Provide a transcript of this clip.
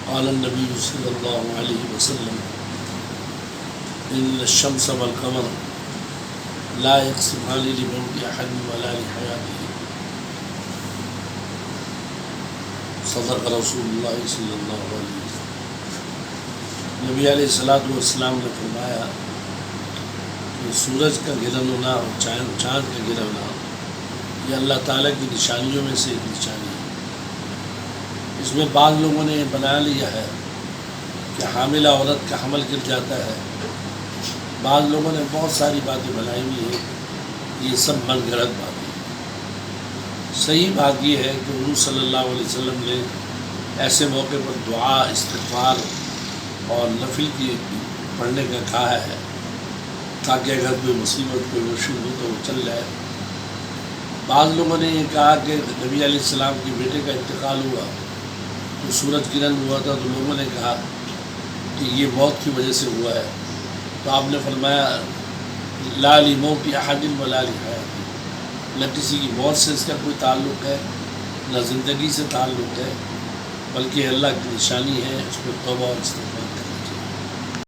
قال النبی صلی اللہ علیہ وسلم ان الشمس والقمر لا يقسمان لموت احد ولا لحیاته صدق رسول اللہ صلی اللہ علیہ وسلم۔ نبی علیہ السلام نے فرمایا کہ سورج کا گرن ہونا اور چاند کا گرن ہونا یہ اللہ تعالیٰ کی نشانیوں میں سے ایک نشانی ہے۔ اس میں بعض لوگوں نے بنا لیا ہے کہ حاملہ عورت کا حمل گر جاتا ہے، بعض لوگوں نے بہت ساری باتیں بنائی ہوئی ہیں، یہ سب من گھڑت باتیں۔ صحیح بات یہ ہے کہ حضور صلی اللہ علیہ وسلم نے ایسے موقع پر دعا، استغفار اور نفل کی پڑھنے کا کہا ہے تاکہ اگر کوئی مصیبت کوئی مشکل ہو تو وہ چل جائے۔ بعض لوگوں نے یہ کہا کہ نبی علیہ السلام کے بیٹے کا انتقال ہوا تو سورج گرہن ہوا تھا تو لوگوں نے کہا کہ یہ موت کی وجہ سے ہوا ہے، تو آپ نے فرمایا لا لموت احد ولا لحیاته، نہ کسی کی موت سے اس کا کوئی تعلق ہے نہ زندگی سے تعلق ہے، بلکہ اللہ کی نشانی ہے، اس پر توبہ اور استغفار